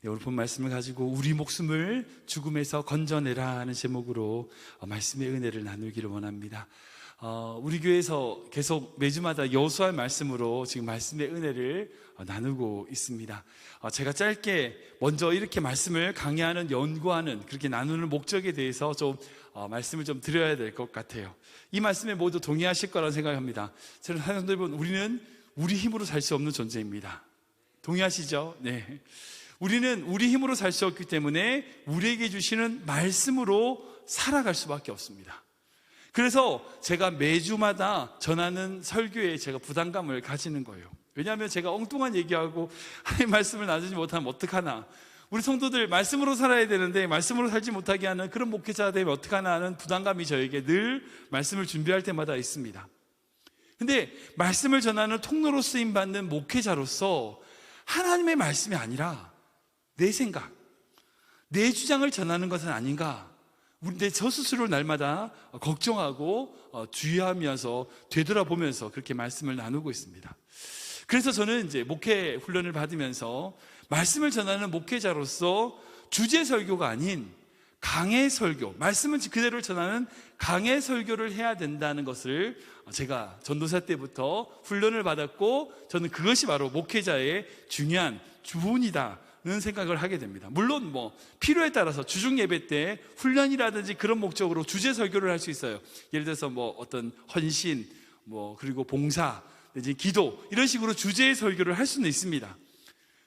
오늘 본 말씀을 가지고 우리 목숨을 죽음에서 건져내라 하는 제목으로 말씀의 은혜를 나누기를 원합니다. 우리 교회에서 계속 매주마다 여호수아 말씀으로 지금 말씀의 은혜를 나누고 있습니다. 제가 짧게 먼저 이렇게 말씀을 강의하는, 연구하는, 그렇게 나누는 목적에 대해서 좀 말씀을 좀 드려야 될 것 같아요. 이 말씀에 모두 동의하실 거라고 생각합니다. 저는 사람들 보면 우리는 우리 힘으로 살 수 없는 존재입니다. 동의하시죠? 네. 우리는 우리 힘으로 살 수 없기 때문에 우리에게 주시는 말씀으로 살아갈 수밖에 없습니다. 그래서 제가 매주마다 전하는 설교에 제가 부담감을 가지는 거예요. 왜냐하면 제가 엉뚱한 얘기하고 하나님 말씀을 나누지 못하면 어떡하나, 우리 성도들 말씀으로 살아야 되는데 말씀으로 살지 못하게 하는 그런 목회자가 되면 어떡하나 하는 부담감이 저에게 늘 말씀을 준비할 때마다 있습니다. 근데 말씀을 전하는 통로로 쓰임받는 목회자로서 하나님의 말씀이 아니라 내 생각, 내 주장을 전하는 것은 아닌가, 근데 저 스스로를 날마다 걱정하고 주의하면서 되돌아보면서 그렇게 말씀을 나누고 있습니다. 그래서 저는 이제 목회 훈련을 받으면서 말씀을 전하는 목회자로서 주제 설교가 아닌 강해 설교, 말씀은 그대로 전하는 강해 설교를 해야 된다는 것을 제가 전도사 때부터 훈련을 받았고, 저는 그것이 바로 목회자의 중요한 주문이다는 생각을 하게 됩니다. 물론 필요에 따라서 주중 예배 때 훈련이라든지 그런 목적으로 주제 설교를 할 수 있어요. 예를 들어서 어떤 헌신, 그리고 봉사, 기도, 이런 식으로 주제의 설교를 할 수는 있습니다.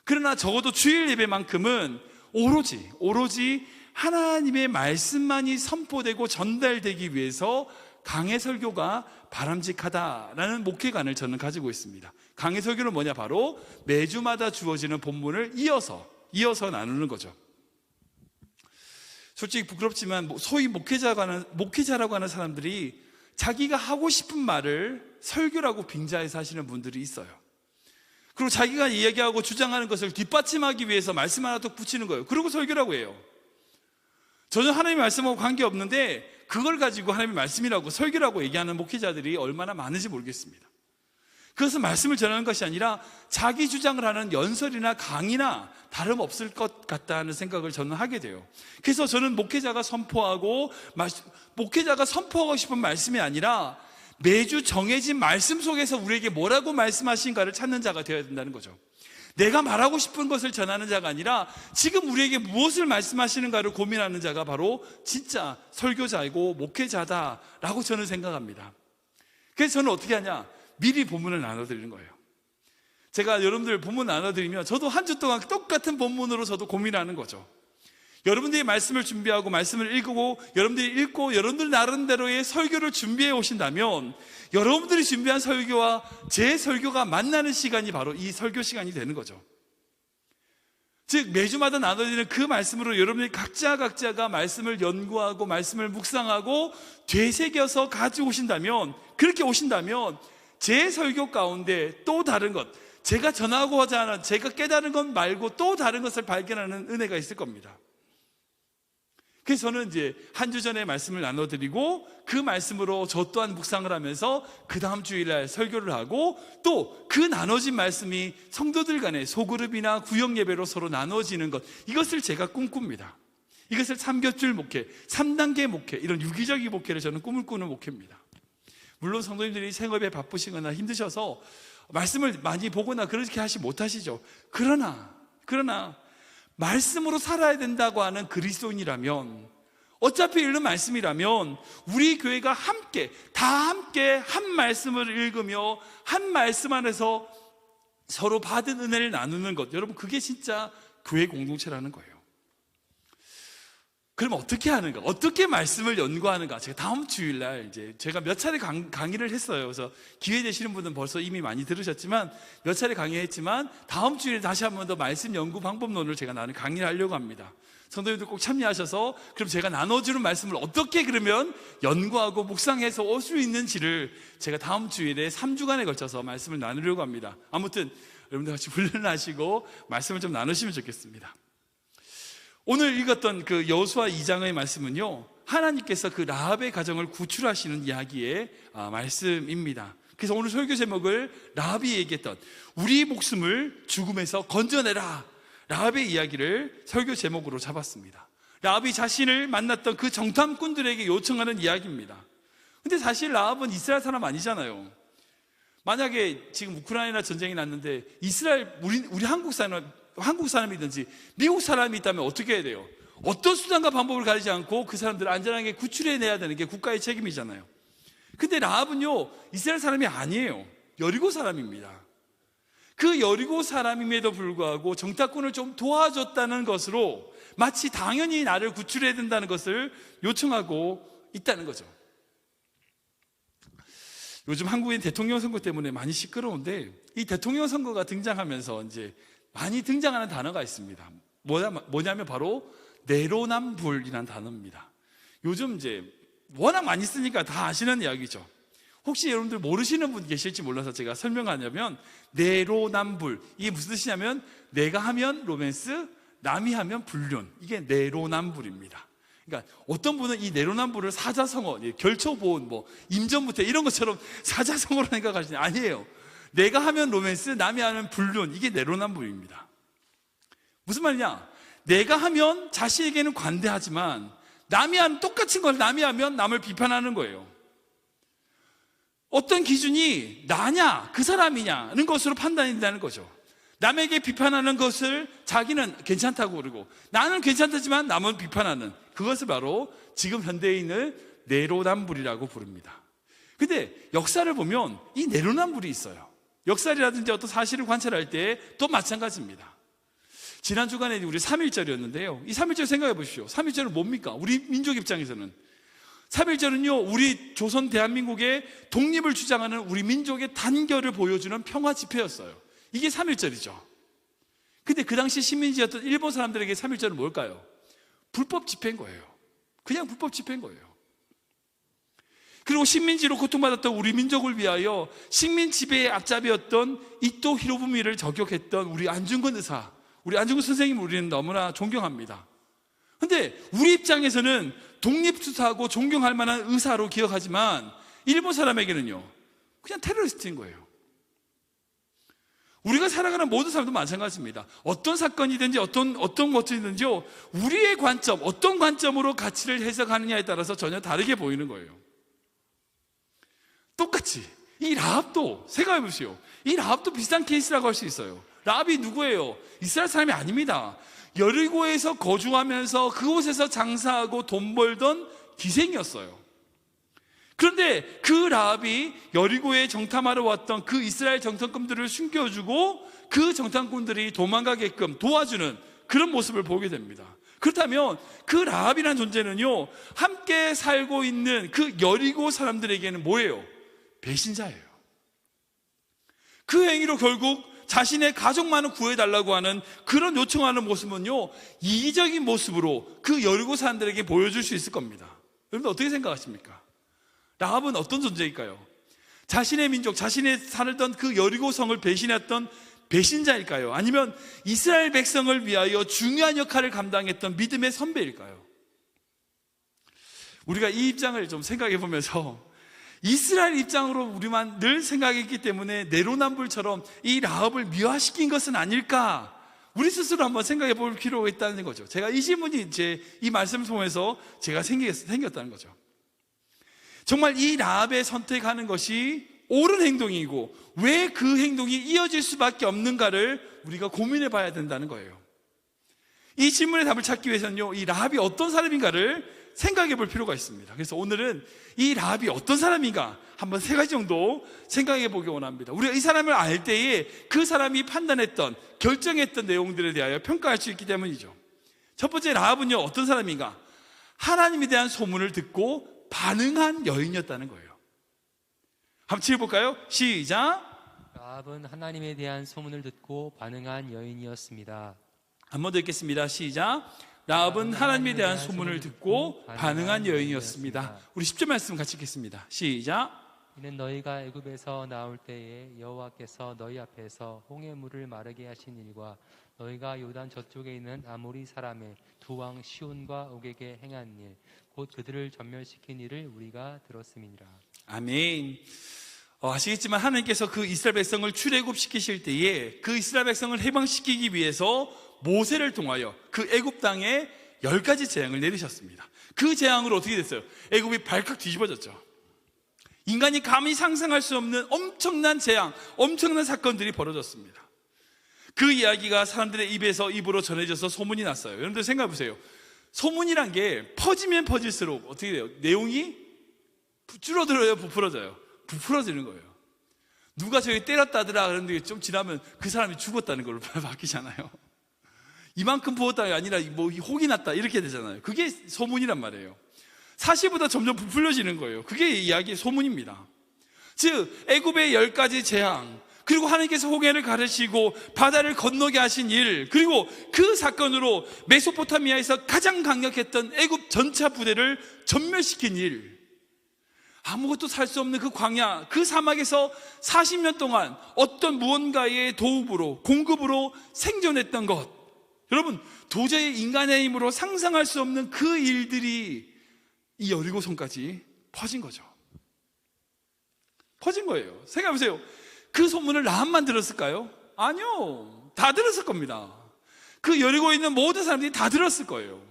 그러나 적어도 주일 예배만큼은 오로지 하나님의 말씀만이 선포되고 전달되기 위해서 강해 설교가 바람직하다라는 목회관을 저는 가지고 있습니다. 강해 설교는 뭐냐? 바로 매주마다 주어지는 본문을 이어서 나누는 거죠. 솔직히 부끄럽지만 소위 목회자라고 하는 사람들이 자기가 하고 싶은 말을 설교라고 빙자해서 하시는 분들이 있어요. 그리고 자기가 이야기하고 주장하는 것을 뒷받침하기 위해서 말씀 하나 더 붙이는 거예요. 그리고 설교라고 해요. 전혀 하나님의 말씀하고 관계없는데 그걸 가지고 하나님의 말씀이라고, 설교라고 얘기하는 목회자들이 얼마나 많은지 모르겠습니다. 그것은 말씀을 전하는 것이 아니라 자기 주장을 하는 연설이나 강의나 다름없을 것 같다는 생각을 저는 하게 돼요. 그래서 저는 목회자가 선포하고 싶은 말씀이 아니라 매주 정해진 말씀 속에서 우리에게 뭐라고 말씀하신가를 찾는 자가 되어야 된다는 거죠. 내가 말하고 싶은 것을 전하는 자가 아니라 지금 우리에게 무엇을 말씀하시는가를 고민하는 자가 바로 진짜 설교자이고 목회자다라고 저는 생각합니다. 그래서 저는 어떻게 하냐? 미리 본문을 나눠드리는 거예요. 제가 여러분들 본문 나눠드리면 저도 한 주 동안 똑같은 본문으로 저도 고민하는 거죠. 여러분들이 말씀을 준비하고 말씀을 읽고 여러분들 나름대로의 설교를 준비해 오신다면 여러분들이 준비한 설교와 제 설교가 만나는 시간이 바로 이 설교 시간이 되는 거죠. 즉 매주마다 나눠지는 그 말씀으로 여러분들이 각자가 말씀을 연구하고 말씀을 묵상하고 되새겨서 가지고 오신다면, 그렇게 오신다면 제 설교 가운데 또 다른 것, 제가 전하고자 하는, 제가 깨달은 것 말고 또 다른 것을 발견하는 은혜가 있을 겁니다. 그래서 저는 이제 한 주 전에 말씀을 나눠드리고 그 말씀으로 저 또한 묵상을 하면서 그 다음 주일날 설교를 하고, 또 그 나눠진 말씀이 성도들 간에 소그룹이나 구역 예배로 서로 나눠지는 것, 이것을 제가 꿈꿉니다. 이것을 3겹줄 목회, 3단계 목회, 이런 유기적인 목회를 저는 꿈을 꾸는 목회입니다. 물론 성도님들이 생업에 바쁘시거나 힘드셔서 말씀을 많이 보거나 그렇게 하시 못하시죠. 그러나 말씀으로 살아야 된다고 하는 그리스도인이라면, 어차피 읽는 말씀이라면 우리 교회가 함께 한 말씀을 읽으며 한 말씀 안에서 서로 받은 은혜를 나누는 것, 여러분 그게 진짜 교회 공동체라는 거예요. 그럼 어떻게 하는가? 어떻게 말씀을 연구하는가? 제가 다음 주일날 제가 몇 차례 강의를 했어요. 그래서 기회 되시는 분들은 벌써 이미 많이 들으셨지만 몇 차례 강의했지만 다음 주일에 다시 한 번 더 말씀 연구 방법론을 제가 강의를 하려고 합니다. 성도님들 꼭 참여하셔서 그럼 제가 나눠주는 말씀을 어떻게 그러면 연구하고 묵상해서 올 수 있는지를 제가 다음 주일에 3주간에 걸쳐서 말씀을 나누려고 합니다. 아무튼 여러분들 같이 훈련하시고 말씀을 좀 나누시면 좋겠습니다. 오늘 읽었던 그 여호수아 2장의 말씀은요, 하나님께서 그 라합의 가정을 구출하시는 이야기의 말씀입니다. 그래서 오늘 설교 제목을 라합이 얘기했던 우리 목숨을 죽음에서 건져내라 라합의 이야기를 설교 제목으로 잡았습니다. 라합이 자신을 만났던 그 정탐꾼들에게 요청하는 이야기입니다. 근데 사실 라합은 이스라엘 사람 아니잖아요. 만약에 지금 우크라이나 전쟁이 났는데 이스라엘, 우리 한국 사람이든지 미국 사람이 있다면 어떻게 해야 돼요? 어떤 수단과 방법을 가리지 않고 그 사람들을 안전하게 구출해내야 되는 게 국가의 책임이잖아요. 근데 라합은요, 이스라엘 사람이 아니에요. 여리고 사람입니다. 그 여리고 사람임에도 불구하고 정탐꾼을 좀 도와줬다는 것으로 마치 당연히 나를 구출해야 된다는 것을 요청하고 있다는 거죠. 요즘 한국인 대통령 선거 때문에 많이 시끄러운데, 이 대통령 선거가 등장하면서 이제 많이 등장하는 단어가 있습니다. 뭐냐면 바로 내로남불이라는 단어입니다. 요즘 이제 워낙 많이 쓰니까 다 아시는 이야기죠. 혹시 여러분들 모르시는 분 계실지 몰라서 제가 설명하냐면, 내로남불, 이게 무슨 뜻이냐면 내가 하면 로맨스, 남이 하면 불륜, 이게 내로남불입니다. 그러니까 어떤 분은 이 내로남불을 사자성어, 결초보온, 임전부태 이런 것처럼 사자성어로 생각하시는, 아니에요. 내가 하면 로맨스, 남이 하면 불륜, 이게 내로남불입니다. 무슨 말이냐? 내가 하면 자신에게는 관대하지만 남이 하는 똑같은 걸 남이 하면 남을 비판하는 거예요. 어떤 기준이 나냐, 그 사람이냐는 것으로 판단이 된다는 거죠. 남에게 비판하는 것을 자기는 괜찮다고 그러고 나는 괜찮다지만 남은 비판하는, 그것을 바로 지금 현대인을 내로남불이라고 부릅니다. 근데 역사를 보면 이 내로남불이 있어요. 역사라든지 어떤 사실을 관찰할 때 또 마찬가지입니다. 지난 주간에 우리 3.1절이었는데요. 이 3.1절 생각해 보십시오. 3.1절은 뭡니까? 우리 민족 입장에서는 3.1절은요, 우리 조선 대한민국의 독립을 주장하는 우리 민족의 단결을 보여주는 평화 집회였어요. 이게 3.1절이죠. 근데 그 당시 식민지였던 일본 사람들에게 3.1절은 뭘까요? 불법 집회인 거예요. 그냥 불법 집회인 거예요. 그리고 식민지로 고통받았던 우리 민족을 위하여 식민 지배의 앞잡이였던 이토 히로부미를 저격했던 우리 안중근 의사, 우리 안중근 선생님을 우리는 너무나 존경합니다. 근데 우리 입장에서는 독립투사하고 존경할 만한 의사로 기억하지만 일본 사람에게는요, 그냥 테러리스트인 거예요. 우리가 살아가는 모든 사람도 마찬가지입니다. 어떤 사건이든지 어떤 것이든지요, 우리의 관점, 어떤 관점으로 가치를 해석하느냐에 따라서 전혀 다르게 보이는 거예요. 똑같이 이 라합도 생각해 보시오. 이 라합도 비슷한 케이스라고 할 수 있어요. 라합이 누구예요? 이스라엘 사람이 아닙니다. 여리고에서 거주하면서 그곳에서 장사하고 돈 벌던 기생이었어요. 그런데 그 라합이 여리고에 정탐하러 왔던 그 이스라엘 정탐꾼들을 숨겨주고 그 정탐꾼들이 도망가게끔 도와주는 그런 모습을 보게 됩니다. 그렇다면 그 라합이라는 존재는요, 함께 살고 있는 그 여리고 사람들에게는 뭐예요? 배신자예요. 그 행위로 결국 자신의 가족만을 구해달라고 하는 그런 요청하는 모습은요, 이기적인 모습으로 그 여리고 사람들에게 보여줄 수 있을 겁니다. 여러분 어떻게 생각하십니까? 라합은 어떤 존재일까요? 자신의 민족, 자신의 살던 그 여리고성을 배신했던 배신자일까요? 아니면 이스라엘 백성을 위하여 중요한 역할을 감당했던 믿음의 선배일까요? 우리가 이 입장을 좀 생각해 보면서 이스라엘 입장으로 우리만 늘 생각했기 때문에 내로남불처럼 이 라합을 미화시킨 것은 아닐까, 우리 스스로 한번 생각해 볼 필요가 있다는 거죠. 제가 이 질문이 이제 이 말씀을 통해서 제가 생겼다는 거죠. 정말 이 라합의 선택하는 것이 옳은 행동이고 왜 그 행동이 이어질 수밖에 없는가를 우리가 고민해 봐야 된다는 거예요. 이 질문의 답을 찾기 위해서는요, 이 라합이 어떤 사람인가를 생각해 볼 필요가 있습니다. 그래서 오늘은 이 라합이 어떤 사람인가 한번 3가지 정도 생각해 보기 원합니다. 우리가 이 사람을 알 때에 그 사람이 판단했던, 결정했던 내용들에 대하여 평가할 수 있기 때문이죠. 첫 번째, 라합은요 어떤 사람인가? 하나님에 대한 소문을 듣고 반응한 여인이었다는 거예요. 한번 치해볼까요? 시작. 라합은 하나님에 대한 소문을 듣고 반응한 여인이었습니다. 한 번 더 읽겠습니다. 시작. 라합은 하나님에 대한 소문을 듣고 반응한 여인이었습니다. 우리 10절 말씀 같이 읽겠습니다. 시작. 이는 너희가 애굽에서 나올 때에 여호와께서 너희 앞에서 홍해 물을 마르게 하신 일과 너희가 요단 저쪽에 있는 아모리 사람의 두 왕 시온과 옥에게 행한 일, 곧 그들을 전멸시킨 일을 우리가 들었음이니라. 아멘. 아시겠지만 하나님께서 그 이스라엘 백성을 출애굽시키실 때에 그 이스라엘 백성을 해방시키기 위해서 모세를 통하여 그 애굽 땅에 10가지 재앙을 내리셨습니다. 그 재앙으로 어떻게 됐어요? 애굽이 발칵 뒤집어졌죠. 인간이 감히 상상할 수 없는 엄청난 재앙, 엄청난 사건들이 벌어졌습니다. 그 이야기가 사람들의 입에서 입으로 전해져서 소문이 났어요. 여러분들 생각해 보세요. 소문이란 게 퍼지면 퍼질수록 어떻게 돼요? 내용이 줄어들어요, 부풀어져요? 부풀어지는 거예요. 누가 저기 때렸다더라 그런데 좀 지나면 그 사람이 죽었다는 걸로 바뀌잖아요. 이만큼 부었다가 아니라 뭐 혹이 났다 이렇게 되잖아요. 그게 소문이란 말이에요. 사실보다 점점 부풀려지는 거예요. 그게 이야기의 소문입니다. 즉 애굽의 10가지 재앙, 그리고 하나님께서 홍해를 가르시고 바다를 건너게 하신 일, 그리고 그 사건으로 메소포타미아에서 가장 강력했던 애굽 전차 부대를 전멸시킨 일, 아무것도 살 수 없는 그 광야, 그 사막에서 40년 동안 어떤 무언가의 도움으로, 공급으로 생존했던 것, 여러분 도저히 인간의 힘으로 상상할 수 없는 그 일들이 이 여리고성까지 퍼진 거죠. 퍼진 거예요. 생각해보세요. 그 소문을 라합만 들었을까요? 아니요, 다 들었을 겁니다. 그 여리고에 있는 모든 사람들이 다 들었을 거예요.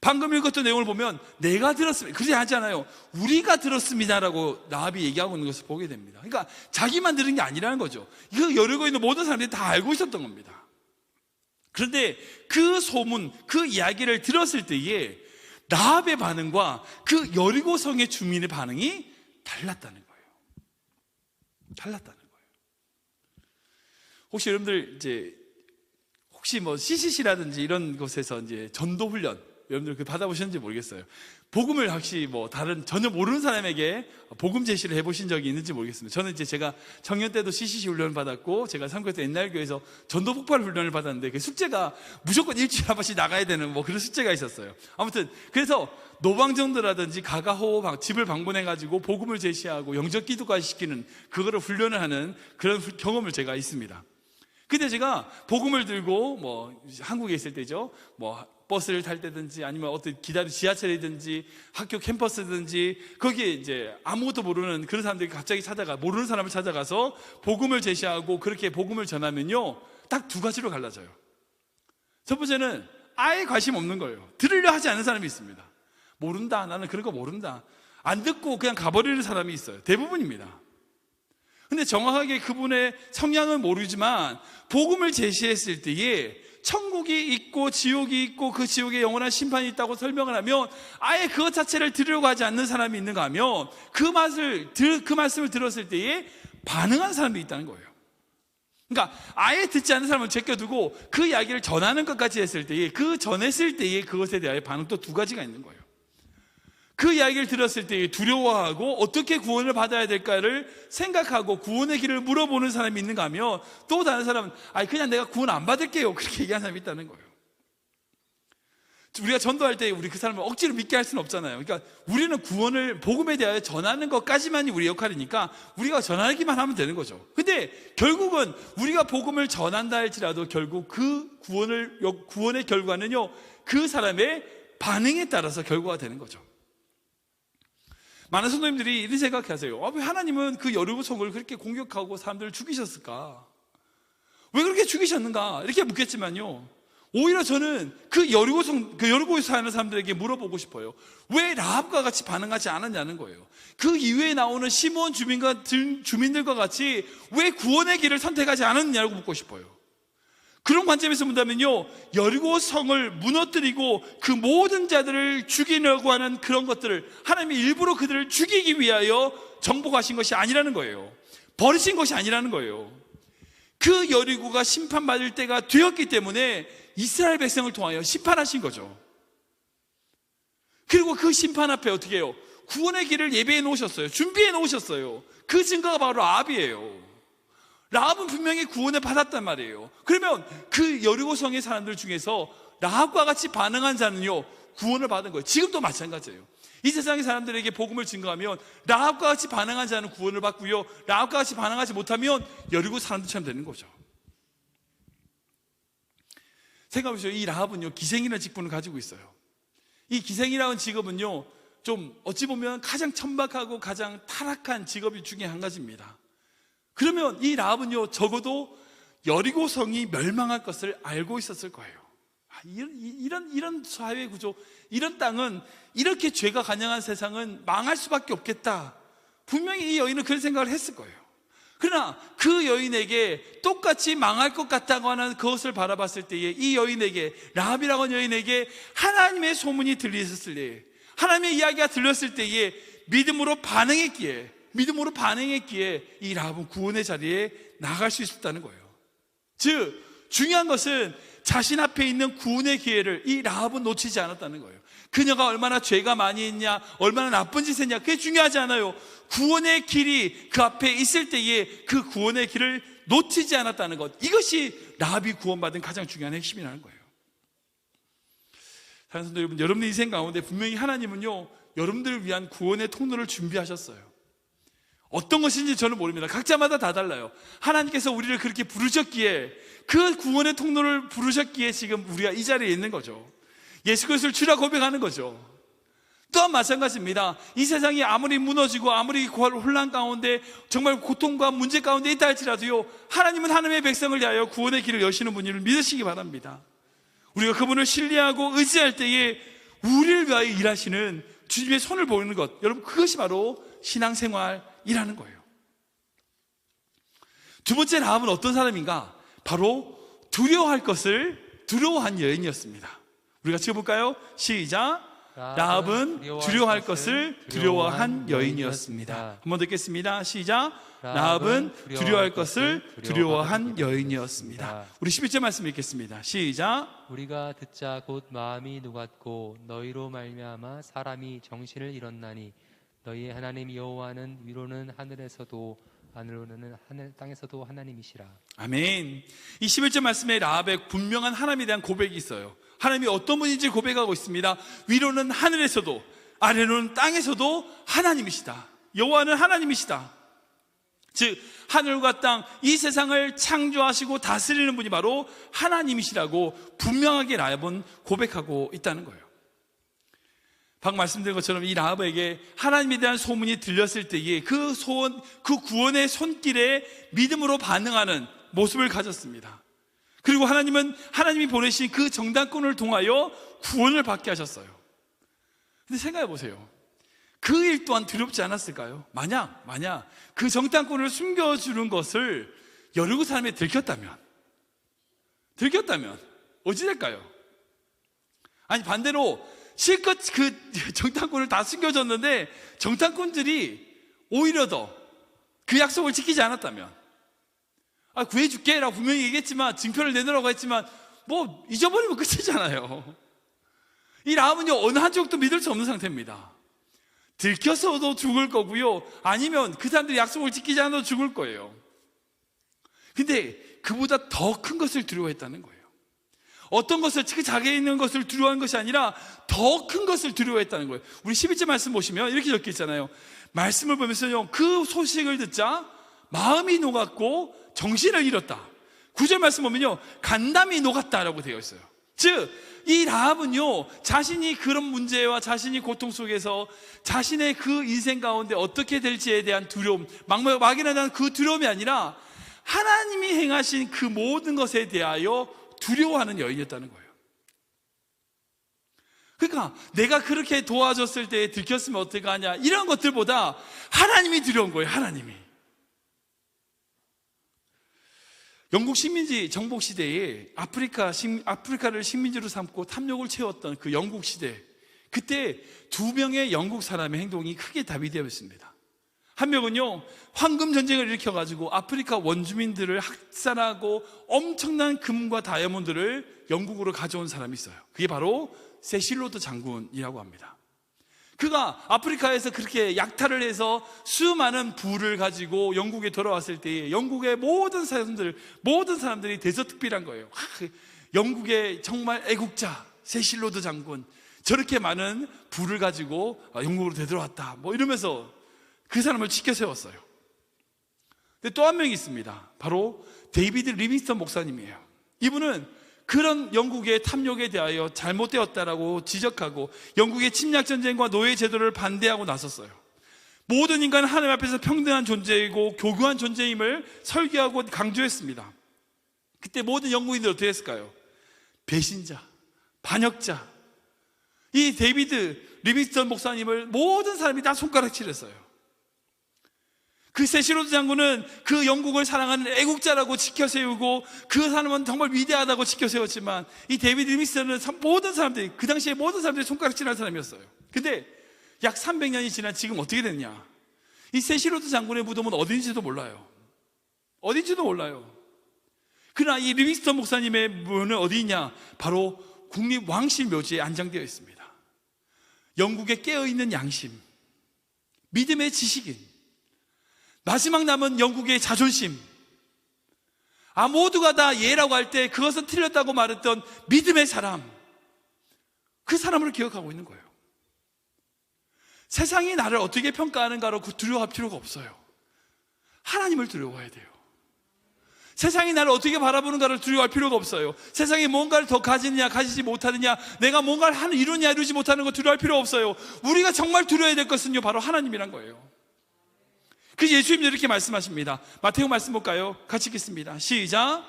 방금 읽었던 내용을 보면 내가 들었습니다, 그러지 않잖아요. 우리가 들었습니다라고 라합이 얘기하고 있는 것을 보게 됩니다. 그러니까 자기만 들은 게 아니라는 거죠. 그 여리고에 있는 모든 사람들이 다 알고 있었던 겁니다. 그런데 그 소문, 그 이야기를 들었을 때에 라합의 반응과 그 여리고 성의 주민의 반응이 달랐다는 거예요. 달랐다는 거예요. 혹시 여러분들 혹시 뭐 CCC라든지 이런 곳에서 전도 훈련 여러분들 그 받아보셨는지 모르겠어요. 복음을 혹시 뭐 다른 전혀 모르는 사람에게 복음 제시를 해보신 적이 있는지 모르겠습니다. 저는 제가 청년 때도 CCC 훈련을 받았고, 제가 삼교에서 옛날 교회에서 전도 폭발 훈련을 받았는데 그 숙제가 무조건 일주일에 한 번씩 나가야 되는 뭐 그런 숙제가 있었어요. 아무튼 그래서 노방정도라든지 가가호 집을 방문해가지고 복음을 제시하고 영적 기도까지 시키는 그거를 훈련을 하는 그런 경험을 제가 있습니다. 근데 제가 복음을 들고 뭐 한국에 있을 때죠, 뭐 버스를 탈 때든지 아니면 어떤 지하철이든지 학교 캠퍼스든지 거기에 아무것도 모르는 그런 사람들이 갑자기 모르는 사람을 찾아가서 복음을 제시하고 그렇게 복음을 전하면요, 딱 두 가지로 갈라져요. 첫 번째는 아예 관심 없는 거예요. 들으려 하지 않는 사람이 있습니다. 모른다, 나는 그런 거 모른다, 안 듣고 그냥 가버리는 사람이 있어요. 대부분입니다. 근데 정확하게 그분의 성향은 모르지만 복음을 제시했을 때에 천국이 있고 지옥이 있고 그 지옥에 영원한 심판이 있다고 설명을 하면 아예 그것 자체를 들으려고 하지 않는 사람이 있는가 하면 그 말씀을 들었을 때에 반응한 사람이 있다는 거예요. 그러니까 아예 듣지 않는 사람을 제껴두고 그 이야기를 전하는 것까지 했을 때에, 그 전했을 때에 그것에 대하여 반응 또 두 가지가 있는 거예요. 그 이야기를 들었을 때 두려워하고 어떻게 구원을 받아야 될까를 생각하고 구원의 길을 물어보는 사람이 있는가 하면 또 다른 사람은 그냥 내가 구원 안 받을게요, 그렇게 얘기하는 사람이 있다는 거예요. 우리가 전도할 때 우리 그 사람을 억지로 믿게 할 수는 없잖아요. 그러니까 우리는 구원을, 복음에 대하여 전하는 것까지만이 우리 역할이니까 우리가 전하기만 하면 되는 거죠. 근데 결국은 우리가 복음을 전한다 할지라도 결국 그 구원의 결과는요, 그 사람의 반응에 따라서 결과가 되는 거죠. 많은 성도님들이 이런 생각하세요. 왜 하나님은 그 여리고성을 그렇게 공격하고 사람들을 죽이셨을까? 왜 그렇게 죽이셨는가? 이렇게 묻겠지만요, 오히려 저는 그 여리고에 사는 사람들에게 물어보고 싶어요. 왜 라합과 같이 반응하지 않았냐는 거예요. 그 이후에 나오는 시몬 주민들과 같이 왜 구원의 길을 선택하지 않았냐고 묻고 싶어요. 그런 관점에서 본다면요, 여리고 성을 무너뜨리고 그 모든 자들을 죽이려고 하는 그런 것들을 하나님이 일부러 그들을 죽이기 위하여 정복하신 것이 아니라는 거예요. 버리신 것이 아니라는 거예요. 그 여리고가 심판받을 때가 되었기 때문에 이스라엘 백성을 통하여 심판하신 거죠. 그리고 그 심판 앞에 어떻게 해요? 구원의 길을 예배해 놓으셨어요. 준비해 놓으셨어요. 그 증거가 바로 라합이에요. 라합은 분명히 구원을 받았단 말이에요. 그러면 그 여리고성의 사람들 중에서 라합과 같이 반응한 자는요, 구원을 받은 거예요. 지금도 마찬가지예요. 이 세상의 사람들에게 복음을 증거하면 라합과 같이 반응한 자는 구원을 받고요, 라합과 같이 반응하지 못하면 여리고 사람들처럼 되는 거죠. 생각해보세요. 이 라합은요, 기생이라는 직분을 가지고 있어요. 이 기생이라는 직업은요, 좀 어찌 보면 가장 천박하고 가장 타락한 직업 중에 한 가지입니다. 그러면 이 라합은요, 적어도 여리고 성이 멸망할 것을 알고 있었을 거예요. 이런 사회 구조, 이런 땅은, 이렇게 죄가 간영한 세상은 망할 수밖에 없겠다. 분명히 이 여인은 그런 생각을 했을 거예요. 그러나 그 여인에게 똑같이 망할 것 같다고 하는 그것을 바라봤을 때에, 이 여인에게, 라합이라고 하는 여인에게 하나님의 소문이 들렸을 때에, 하나님의 이야기가 들렸을 때에 믿음으로 반응했기에 이 라합은 구원의 자리에 나갈 수 있었다는 거예요. 즉, 중요한 것은 자신 앞에 있는 구원의 기회를 이 라합은 놓치지 않았다는 거예요. 그녀가 얼마나 죄가 많이 있냐, 얼마나 나쁜 짓을 했냐, 그게 중요하지 않아요. 구원의 길이 그 앞에 있을 때에 그 구원의 길을 놓치지 않았다는 것, 이것이 라합이 구원받은 가장 중요한 핵심이라는 거예요. 사랑하는 성도 여러분, 여러분의 인생 가운데 분명히 하나님은요, 여러분들을 위한 구원의 통로를 준비하셨어요. 어떤 것인지 저는 모릅니다. 각자마다 다 달라요. 하나님께서 우리를 그렇게 부르셨기에, 그 구원의 통로를 부르셨기에 지금 우리가 이 자리에 있는 거죠. 예수 그리스도를 주라 고백하는 거죠. 또한 마찬가지입니다. 이 세상이 아무리 무너지고 아무리 혼란 가운데 정말 고통과 문제 가운데 있다 할지라도요, 하나님은 하나님의 백성을 위하여 구원의 길을 여시는 분을 믿으시기 바랍니다. 우리가 그분을 신뢰하고 의지할 때에 우리를 위하여 일하시는 주님의 손을 보이는 것, 여러분, 그것이 바로 신앙생활이라는 거예요. 두 번째 라합은 어떤 사람인가? 바로 두려워할 것을 두려워한 여인이었습니다. 우리가 찍어볼까요? 시작. 라합은 두려워할 것을 두려워한 여인이었습니다. 한 번 더 읽겠습니다. 시작. 라합은 두려워할 것을 두려워한 여인이었습니다. 우리 11절 말씀 읽겠습니다. 시작. 우리가 듣자 곧 마음이 녹았고 너희로 말미암아 사람이 정신을 잃었나니 너희의 하나님 여호와는 위로는 하늘에서도 아래로는 땅에서도 하나님이시라. 아멘. 이 11절 말씀에 라합의 분명한 하나님에 대한 고백이 있어요. 하나님이 어떤 분인지 고백하고 있습니다. 위로는 하늘에서도 아래로는 땅에서도 하나님이시다. 여호와는 하나님이시다. 즉 하늘과 땅, 이 세상을 창조하시고 다스리는 분이 바로 하나님이시라고 분명하게 라합은 고백하고 있다는 거예요. 방금 말씀드린 것처럼 이 라합에게 하나님에 대한 소문이 들렸을 때에 그 구원의 손길에 믿음으로 반응하는 모습을 가졌습니다. 그리고 하나님은 하나님이 보내신 그 정당권을 통하여 구원을 받게 하셨어요. 근데 생각해 보세요. 그 일 또한 두렵지 않았을까요? 만약 그 정당권을 숨겨주는 것을 여러 사람이 들켰다면 어찌 될까요? 아니 반대로 실컷 그 정탐꾼을 다 숨겨줬는데 정탐꾼들이 오히려 더 그 약속을 지키지 않았다면, 구해줄게 라고 분명히 얘기했지만, 증표를 내놓으라고 했지만 뭐 잊어버리면 끝이잖아요. 이 라합은요, 어느 한쪽도 믿을 수 없는 상태입니다. 들켜서도 죽을 거고요, 아니면 그 사람들이 약속을 지키지 않아도 죽을 거예요. 근데 그보다 더 큰 것을 두려워했다는 거예요. 어떤 것을, 자기에 있는 것을 두려워한 것이 아니라 더 큰 것을 두려워했다는 거예요. 우리 11절 말씀 보시면 이렇게 적혀 있잖아요. 말씀을 보면서요, 그 소식을 듣자 마음이 녹았고 정신을 잃었다. 9절 말씀 보면요, 간담이 녹았다라고 되어 있어요. 즉 이 라합은요, 자신이 그런 문제와 자신이 고통 속에서 자신의 그 인생 가운데 어떻게 될지에 대한 두려움, 막연에 대한 그 두려움이 아니라 하나님이 행하신 그 모든 것에 대하여 두려워하는 여인이었다는 거예요. 그러니까 내가 그렇게 도와줬을 때 들켰으면 어떡하냐, 이런 것들보다 하나님이 두려운 거예요. 하나님이. 영국 식민지 정복 시대에 아프리카를 식민지로 삼고 탐욕을 채웠던 그 영국 시대, 그때 두 명의 영국 사람의 행동이 크게 답이 되었습니다. 한 명은요, 황금 전쟁을 일으켜가지고 아프리카 원주민들을 학살하고 엄청난 금과 다이아몬드를 영국으로 가져온 사람이 있어요. 그게 바로 세실로드 장군이라고 합니다. 그가 아프리카에서 그렇게 약탈을 해서 수많은 부를 가지고 영국에 돌아왔을 때에 영국의 모든 사람들이 대서특필한 거예요. 영국의 정말 애국자 세실로드 장군, 저렇게 많은 부를 가지고 영국으로 되돌아왔다, 뭐 이러면서 그 사람을 지켜 세웠어요. 근데 또 한 명이 있습니다. 바로 데이비드 리빙스턴 목사님이에요. 이분은 그런 영국의 탐욕에 대하여 잘못되었다라고 지적하고 영국의 침략전쟁과 노예제도를 반대하고 나섰어요. 모든 인간은 하나님 앞에서 평등한 존재이고 교구한 존재임을 설교하고 강조했습니다. 그때 모든 영국인들이 어떻게 했을까요? 배신자, 반역자. 이 데이비드 리빙스턴 목사님을 모든 사람이 다 손가락질했어요. 그 세시로드 장군은 그 영국을 사랑하는 애국자라고 지켜세우고 그 사람은 정말 위대하다고 지켜세웠지만 이 데이비드 리빙스턴은 모든 사람들이, 그 당시에 모든 사람들이 손가락질한 사람이었어요. 근데 약 300년이 지난 지금 어떻게 됐냐? 이 세시로드 장군의 무덤은 어딘지도 몰라요. 어딘지도 몰라요. 그러나 이 리빙스턴 목사님의 묘는 어디 있냐? 바로 국립왕실 묘지에 안장되어 있습니다. 영국에 깨어있는 양심, 믿음의 지식인, 마지막 남은 영국의 자존심, 모두가 다 예라고 할 때 그것은 틀렸다고 말했던 믿음의 사람, 그 사람을 기억하고 있는 거예요. 세상이 나를 어떻게 평가하는가로 두려워할 필요가 없어요. 하나님을 두려워해야 돼요. 세상이 나를 어떻게 바라보는가를 두려워할 필요가 없어요. 세상이 뭔가를 더 가지느냐 가지지 못하느냐, 내가 뭔가를 이루느냐 이루지 못하는 거 두려워할 필요 없어요. 우리가 정말 두려워야 될 것은요, 바로 하나님이란 거예요. 그래서 예수님도 이렇게 말씀하십니다. 마태오 말씀 볼까요? 같이 읽겠습니다. 시작.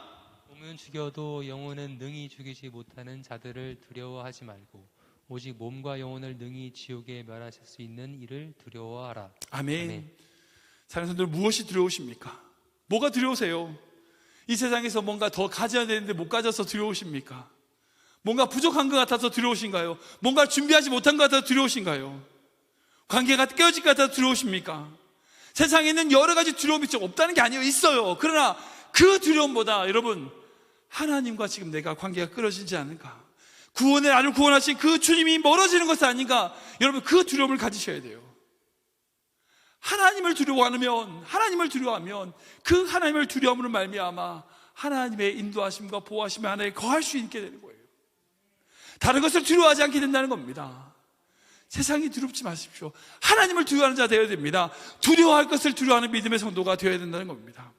몸은 죽여도 영혼은 능히 죽이지 못하는 자들을 두려워하지 말고 오직 몸과 영혼을 능히 지옥에 멸하실 수 있는 이를 두려워하라. 아멘. 아멘. 사랑하는 성도들, 무엇이 두려우십니까? 뭐가 두려우세요? 이 세상에서 뭔가 더 가져야 되는데 못 가져서 두려우십니까? 뭔가 부족한 것 같아서 두려우신가요? 뭔가 준비하지 못한 것 같아서 두려우신가요? 관계가 깨어질 것 같아서 두려우십니까? 세상에는 여러 가지 두려움이 좀 없다는 게 아니에요. 있어요. 그러나 그 두려움보다 여러분, 하나님과 지금 내가 관계가 끊어지지 않을까, 구원에 나를 구원하신 그 주님이 멀어지는 것이 아닌가, 여러분 그 두려움을 가지셔야 돼요. 하나님을 두려워하면 그 하나님을 두려움으로 말미암아 하나님의 인도하심과 보호하심 안에 거할 수 있게 되는 거예요. 다른 것을 두려워하지 않게 된다는 겁니다. 세상이 두렵지 마십시오. 하나님을 두려워하는 자 되어야 됩니다. 두려워할 것을 두려워하는 믿음의 성도가 되어야 된다는 겁니다.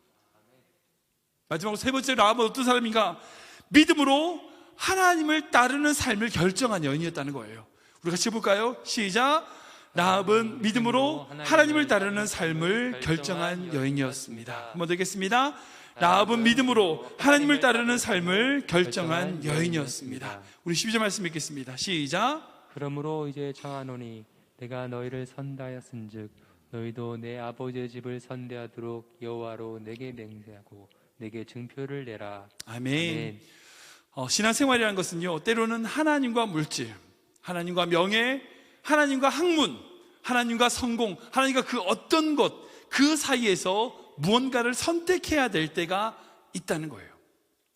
마지막으로 세 번째로 라합은 어떤 사람인가? 믿음으로 하나님을 따르는 삶을 결정한 여인이었다는 거예요. 우리 같이 볼까요? 시작. 라합은 믿음으로 하나님을 따르는 삶을 결정한 여인이었습니다. 한번 더 읽겠습니다. 라합은 믿음으로 하나님을 따르는 삶을 결정한 여인이었습니다. 우리 12절 말씀 읽겠습니다. 시작. 그러므로 이제 청하노니 내가 너희를 선대하였은즉 너희도 내 아버지의 집을 선대하도록 여호와로 내게 맹세하고 내게 증표를 내라. 아멘. 신앙생활이라는 것은요, 때로는 하나님과 물질, 하나님과 명예, 하나님과 학문, 하나님과 성공, 하나님과 그 어떤 것, 그 사이에서 무언가를 선택해야 될 때가 있다는 거예요.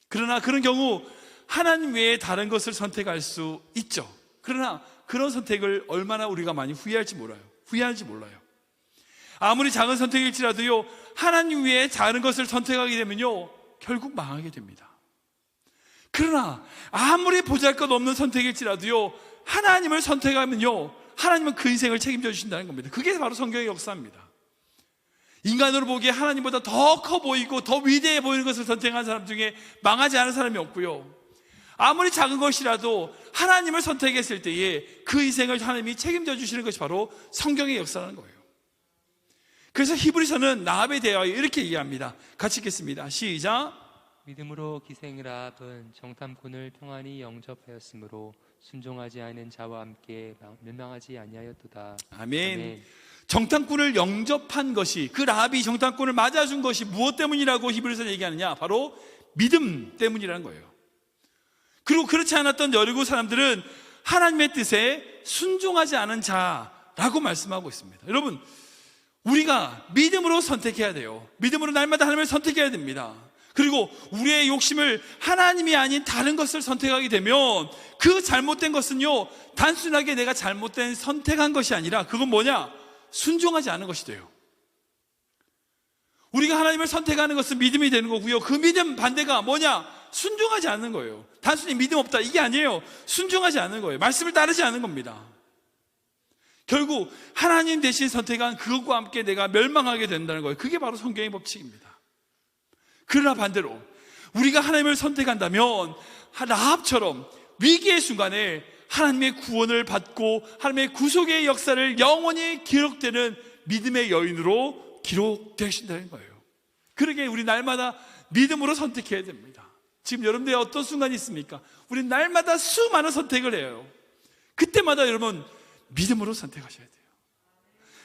그러나 그런 경우 하나님 외에 다른 것을 선택할 수 있죠. 그러나 그런 선택을 얼마나 우리가 많이 후회할지 몰라요. 아무리 작은 선택일지라도요, 하나님 외에 다른 것을 선택하게 되면요, 결국 망하게 됩니다. 그러나 아무리 보잘것없는 선택일지라도요, 하나님을 선택하면요, 하나님은 그 인생을 책임져 주신다는 겁니다. 그게 바로 성경의 역사입니다. 인간으로 보기에 하나님보다 더 커 보이고 더 위대해 보이는 것을 선택한 사람 중에 망하지 않은 사람이 없고요, 아무리 작은 것이라도 하나님을 선택했을 때에 그 인생을 하나님이 책임져 주시는 것이 바로 성경의 역사라는 거예요. 그래서 히브리서는 라합에 대하여 이렇게 이해합니다. 같이 읽겠습니다. 시작. 믿음으로 기생 라합은 정탐꾼을 평안히 영접하였으므로 순종하지 않은 자와 함께 멸망하지 아니하였도다. 아멘. 아멘. 정탐꾼을 영접한 것이, 그 라합이 정탐꾼을 맞아준 것이 무엇 때문이라고 히브리서는 얘기하느냐? 바로 믿음 때문이라는 거예요. 그리고 그렇지 않았던 여리고 사람들은 하나님의 뜻에 순종하지 않은 자라고 말씀하고 있습니다. 여러분, 우리가 믿음으로 선택해야 돼요. 믿음으로 날마다 하나님을 선택해야 됩니다. 그리고 우리의 욕심을 하나님이 아닌 다른 것을 선택하게 되면 그 잘못된 것은요, 단순하게 내가 잘못된 선택한 것이 아니라 그건 뭐냐? 순종하지 않은 것이 돼요. 우리가 하나님을 선택하는 것은 믿음이 되는 거고요, 그 믿음 반대가 뭐냐? 순종하지 않는 거예요. 단순히 믿음 없다, 이게 아니에요. 순종하지 않는 거예요. 말씀을 따르지 않는 겁니다. 결국 하나님 대신 선택한 그것과 함께 내가 멸망하게 된다는 거예요. 그게 바로 성경의 법칙입니다. 그러나 반대로 우리가 하나님을 선택한다면 라합처럼 위기의 순간에 하나님의 구원을 받고 하나님의 구속의 역사를 영원히 기록되는 믿음의 여인으로 기록되신다는 거예요. 그러게 우리 날마다 믿음으로 선택해야 됩니다. 지금 여러분들의 어떤 순간이 있습니까? 우리는 날마다 수많은 선택을 해요. 그때마다 여러분 믿음으로 선택하셔야 돼요.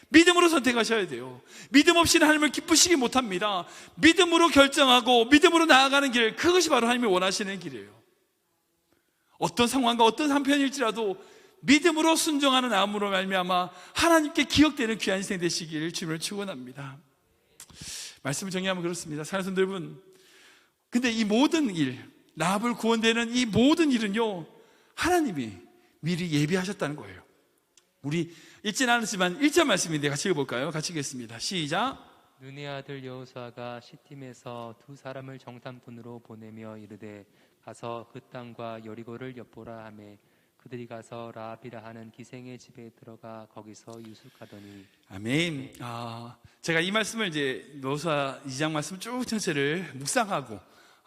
믿음으로 선택하셔야 돼요. 믿음 없이는 하나님을 기쁘시게 못합니다. 믿음으로 결정하고 믿음으로 나아가는 길, 그것이 바로 하나님이 원하시는 길이에요. 어떤 상황과 어떤 한편일지라도 믿음으로 순종하는 마음으로 말미암아 하나님께 기억되는 귀한 인생 되시길 주님을 축원합니다. 말씀을 정리하면 그렇습니다. 사랑하는 성도 여러분, 근데 이 모든 일, 라합을 구원되는 이 모든 일은요, 하나님이 미리 예비하셨다는 거예요. 우리 읽지는 않았지만 1절 말씀인데 같이 읽어볼까요? 같이 읽겠습니다. 시작. 눈의 아들 여호수아가 시팀에서 두 사람을 정탐꾼으로 보내며 이르되 가서 그 땅과 여리고를 엿보라 하매 그들이 가서 라합이라 하는 기생의 집에 들어가 거기서 유숙하더니. 아멘. 제가 이 말씀을 이제 여호수아 2장 말씀 쭉 전체를 묵상하고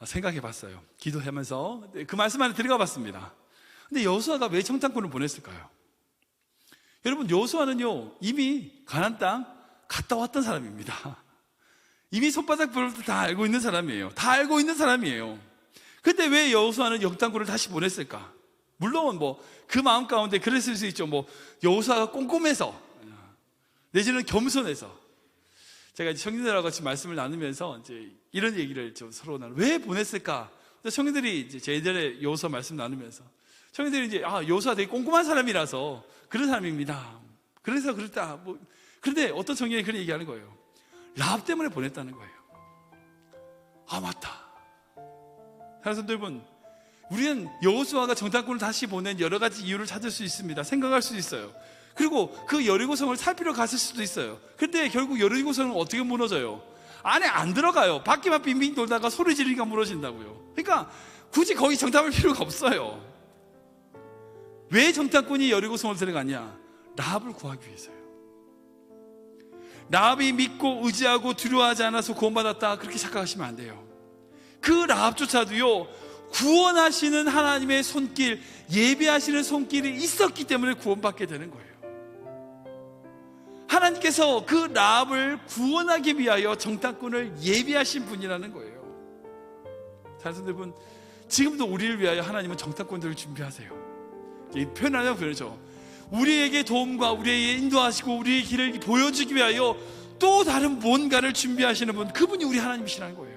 생각해 봤어요. 기도하면서 그 말씀 안에 들어가 봤습니다. 근데 여호수아가 왜 정탐꾼을 보냈을까요? 여러분, 여호수아는요 이미 가나안 땅 갔다 왔던 사람입니다. 이미 손바닥 볼도 다 알고 있는 사람이에요. 다 알고 있는 사람이에요. 근데 왜 여호수아는 역당꾼을 다시 보냈을까? 물론 그 마음 가운데 그랬을 수 있죠. 여호수아가 꼼꼼해서 내지는 겸손해서. 제가 이제 청년들하고 같이 말씀을 나누면서 이제 이런 얘기를 좀 서로 왜 보냈을까? 청년들이 이제 제대로 여호수아 말씀 나누면서 청년들이 이제 여호수아 되게 꼼꼼한 사람이라서 그런 사람입니다. 그래서 그렇다. 그런데 어떤 청년이 그런 얘기하는 거예요. 라합 때문에 보냈다는 거예요. 맞다. 사랑하는 여러분, 우리는 여호수아가 정탐꾼을 다시 보낸 여러 가지 이유를 찾을 수 있습니다. 생각할 수 있어요. 그리고 그 여리고성을 살피러 갔을 수도 있어요. 근데 결국 여리고성은 어떻게 무너져요? 안에 안 들어가요. 밖에만 빙빙 돌다가 소리 지르니까 무너진다고요. 그러니까 굳이 거기 정탐할 필요가 없어요. 왜 정탐꾼이 여리고성을 들어갔냐? 라합을 구하기 위해서요. 라합이 믿고 의지하고 두려워하지 않아서 구원받았다, 그렇게 착각하시면 안 돼요. 그 라합조차도요, 구원하시는 하나님의 손길, 예비하시는 손길이 있었기 때문에 구원받게 되는 거예요. 하나님께서 그 라합을 구원하기 위하여 정탐꾼을 예비하신 분이라는 거예요. 사랑하는 여러분, 지금도 우리를 위하여 하나님은 정탐꾼들을 준비하세요. 표현하자면 그러죠. 우리에게 도움과 우리에게 인도하시고 우리의 길을 보여주기 위하여 또 다른 뭔가를 준비하시는 분, 그분이 우리 하나님이시라는 거예요.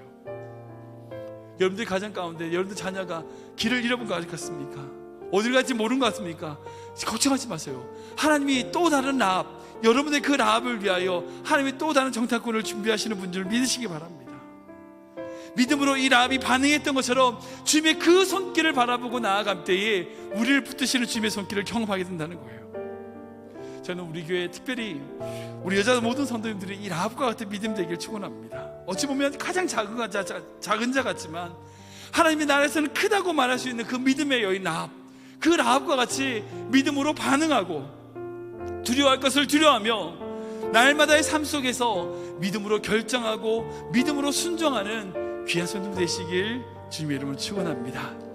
여러분들 가정 가운데 여러분들 자녀가 길을 잃어본 것 같습니까? 어딜 갈지 모르는 것 같습니까? 걱정하지 마세요. 하나님이 또 다른 라합, 여러분의 그 라합을 위하여 하나님이 또 다른 정탐꾼을 준비하시는 분들을 믿으시기 바랍니다. 믿음으로 이 라합이 반응했던 것처럼 주님의 그 손길을 바라보고 나아갈 때에 우리를 붙드시는 주님의 손길을 경험하게 된다는 거예요. 저는 우리 교회 특별히 우리 여자 모든 성도님들이 이 라합과 같은 믿음 되기를 축원합니다. 어찌 보면 가장 작은 자 같지만 하나님의 나라에서는 크다고 말할 수 있는 그 믿음의 여인 라합, 그 라합과 같이 믿음으로 반응하고 두려워할 것을 두려워하며 날마다의 삶 속에서 믿음으로 결정하고 믿음으로 순종하는 귀한 손님 되시길 주님의 이름으로 축원합니다.